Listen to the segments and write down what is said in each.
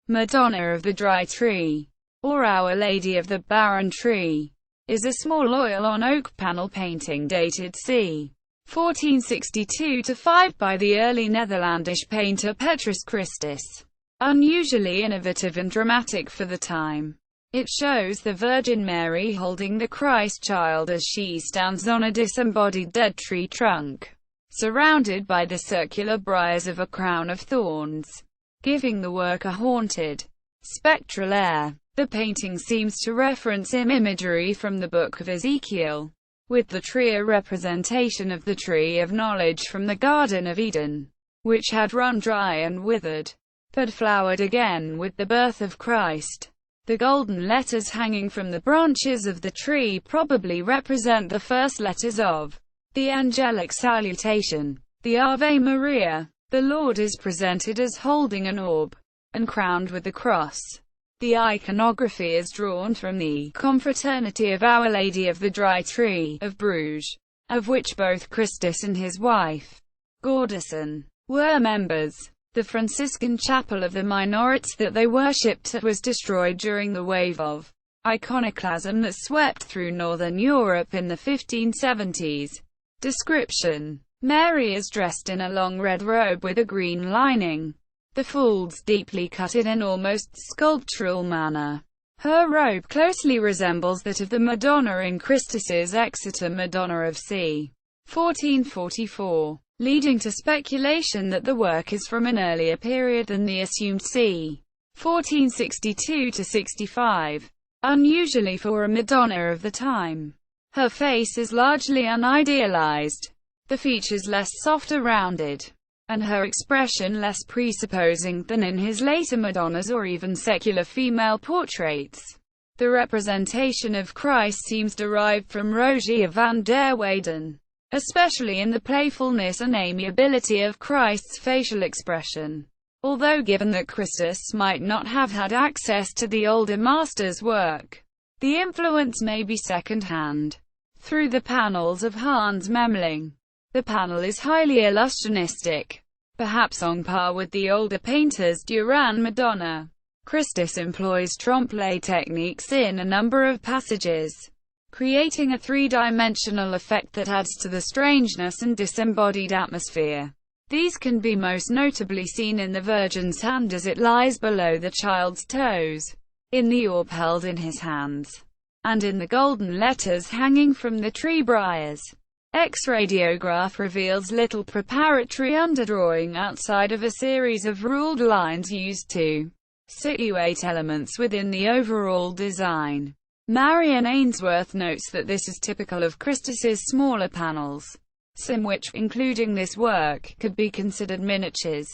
Madonna of the Dry Tree, or Our Lady of the Barren Tree, is a small oil-on-oak panel painting dated c. 1462-5 by the early Netherlandish painter Petrus Christus. Unusually innovative and dramatic for the time. It shows the Virgin Mary holding the Christ child as she stands on a disembodied dead tree trunk, surrounded by the circular briars of a crown of thorns, giving the work a haunted, spectral air. The painting seems to reference imagery from the Book of Ezekiel, with the tree a representation of the tree of knowledge from the Garden of Eden, which had run dry and withered, but flowered again with the birth of Christ. The golden letters hanging from the branches of the tree probably represent the first letters of the Angelic Salutation, the Ave Maria. The Lord is presented as holding an orb, and crowned with the cross. The iconography is drawn from the Confraternity of Our Lady of the Dry Tree, of Bruges, of which both Christus and his wife, Gaudicine, were members. The Franciscan chapel of the Minorites that they worshipped was destroyed during the wave of iconoclasm that swept through northern Europe in the 1570s. Description: Mary is dressed in a long red robe with a green lining, the folds deeply cut in an almost sculptural manner. Her robe closely resembles that of the Madonna in Christus's Exeter Madonna of c. 1444, leading to speculation that the work is from an earlier period than the assumed c. 1462–65, unusually for a Madonna of the time. Her face is largely unidealized, the features less soft or rounded, and her expression less presupposing than in his later Madonnas or even secular female portraits. The representation of Christ seems derived from Rogier van der Weyden, especially in the playfulness and amiability of Christ's facial expression. Although given that Christus might not have had access to the older master's work, the influence may be second-hand. Through the panels of Hans Memling, the panel is highly illusionistic, perhaps on par with the older painters' Duran Madonna. Christus employs trompe-l'oeil techniques in a number of passages, creating a three-dimensional effect that adds to the strangeness and disembodied atmosphere. These can be most notably seen in the Virgin's hand as it lies below the child's toes, in the orb held in his hands, and in the golden letters hanging from the tree briars. X-radiograph reveals little preparatory underdrawing outside of a series of ruled lines used to situate elements within the overall design. Marion Ainsworth notes that this is typical of Christus's smaller panels, some which, including this work, could be considered miniatures,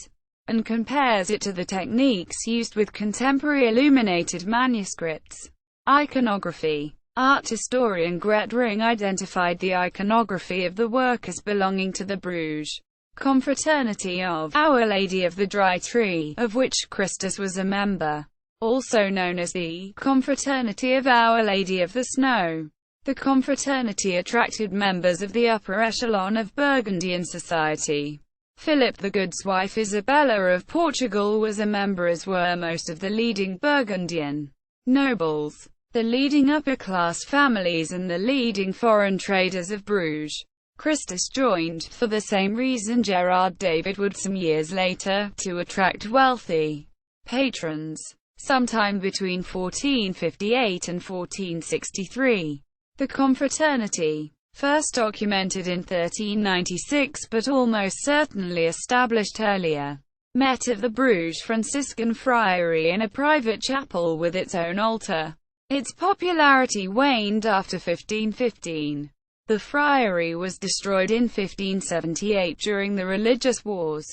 and compares it to the techniques used with contemporary illuminated manuscripts. Iconography. Art historian Gret Ring identified the iconography of the work as belonging to the Bruges Confraternity of Our Lady of the Dry Tree, of which Christus was a member, also known as the Confraternity of Our Lady of the Snow. The confraternity attracted members of the upper echelon of Burgundian society. Philip the Good's wife Isabella of Portugal was a member, as were most of the leading Burgundian nobles, the leading upper-class families and the leading foreign traders of Bruges. Christus joined, for the same reason Gerard David would some years later, to attract wealthy patrons. Sometime between 1458 and 1463, the confraternity, first documented in 1396 but almost certainly established earlier, met at the Bruges Franciscan friary in a private chapel with its own altar. Its popularity waned after 1515. The friary was destroyed in 1578 during the religious wars.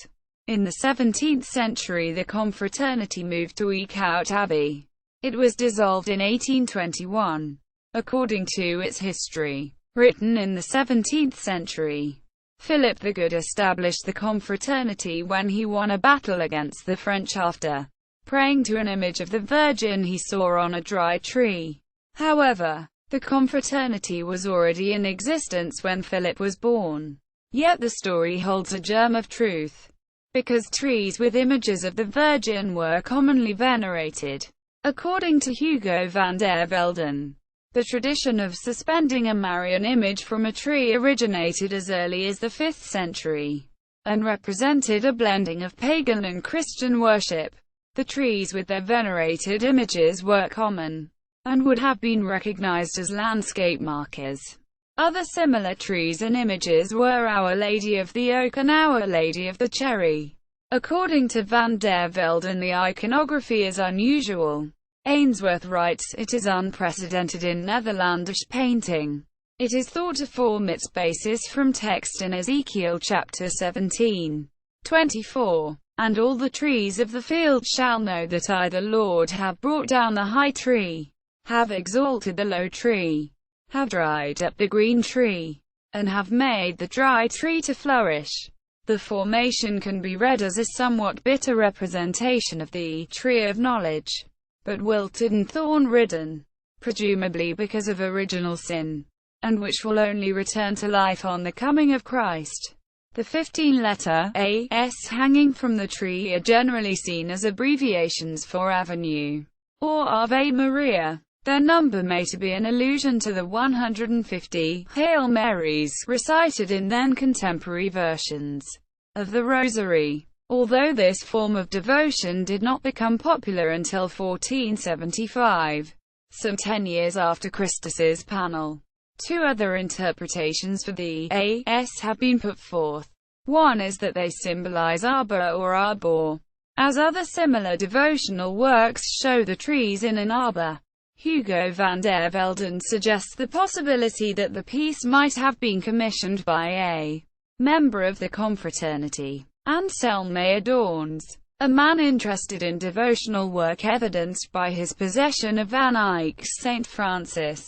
In the 17th century the confraternity moved to Eekhout Abbey. It was dissolved in 1821. According to its history, written in the 17th century, Philip the Good established the confraternity when he won a battle against the French after praying to an image of the Virgin he saw on a dry tree. However, the confraternity was already in existence when Philip was born. Yet the story holds a germ of truth. because trees with images of the Virgin were commonly venerated. According to Hugo van der Velden, the tradition of suspending a Marian image from a tree originated as early as the 5th century, and represented a blending of pagan and Christian worship. The trees with their venerated images were common, and would have been recognized as landscape markers. Other similar trees and images were Our Lady of the Oak and Our Lady of the Cherry. According to van der Velden, the iconography is unusual. Ainsworth writes, it is unprecedented in Netherlandish painting. It is thought to form its basis from text in Ezekiel chapter 17:24. And all the trees of the field shall know that I the Lord have brought down the high tree, have exalted the low tree, have dried up the green tree, and have made the dry tree to flourish. The formation can be read as a somewhat bitter representation of the tree of knowledge, but wilted and thorn-ridden, presumably because of original sin, and which will only return to life on the coming of Christ. The 15-letter A.S. hanging from the tree are generally seen as abbreviations for Avenue or Ave Maria. Their number may be an allusion to the 150 Hail Marys recited in then contemporary versions of the Rosary. Although this form of devotion did not become popular until 1475, some 10 years after Christus's panel, two other interpretations for the A.S. have been put forth. One is that they symbolize arbor or arbor, as other similar devotional works show the trees in an arbor. Hugo van der Velden suggests the possibility that the piece might have been commissioned by a member of the Confraternity. Anselme Adorns, a man interested in devotional work evidenced by his possession of Van Eyck's St. Francis,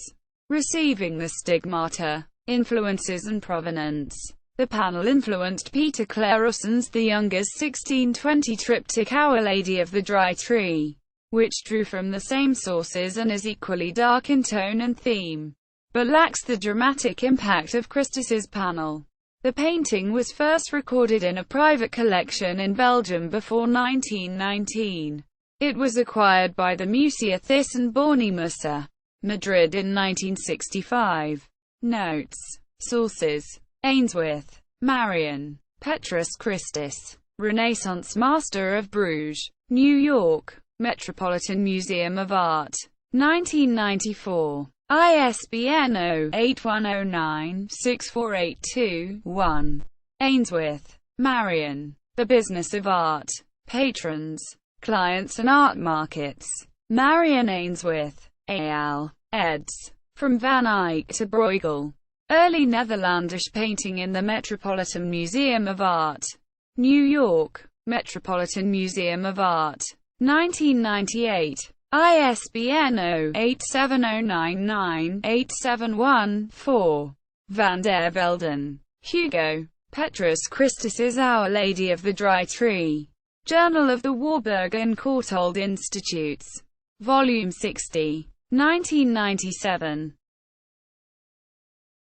receiving the stigmata, influences and provenance. The panel influenced Peter Clarison's the Younger's 1620 triptych Our Lady of the Dry Tree, which drew from the same sources and is equally dark in tone and theme, but lacks the dramatic impact of Christus's panel. The painting was first recorded in a private collection in Belgium before 1919. It was acquired by the Musea Thyssen-Bornemisza, Madrid in 1965. Notes. Sources: Ainsworth, Marian, Petrus Christus, Renaissance Master of Bruges, New York, Metropolitan Museum of Art, 1994. ISBN 0-8109-6482-1. Ainsworth, Marian. The Business of Art. Patrons, Clients and Art Markets. Marian Ainsworth, al. eds. From Van Eyck to Bruegel. Early Netherlandish Painting in the Metropolitan Museum of Art. New York, Metropolitan Museum of Art, 1998. ISBN 0-87099-871-4. Van der Velden, Hugo. Petrus Christus's Our Lady of the Dry Tree. Journal of the Warburg and Courtauld Institutes. Volume 60. 1997.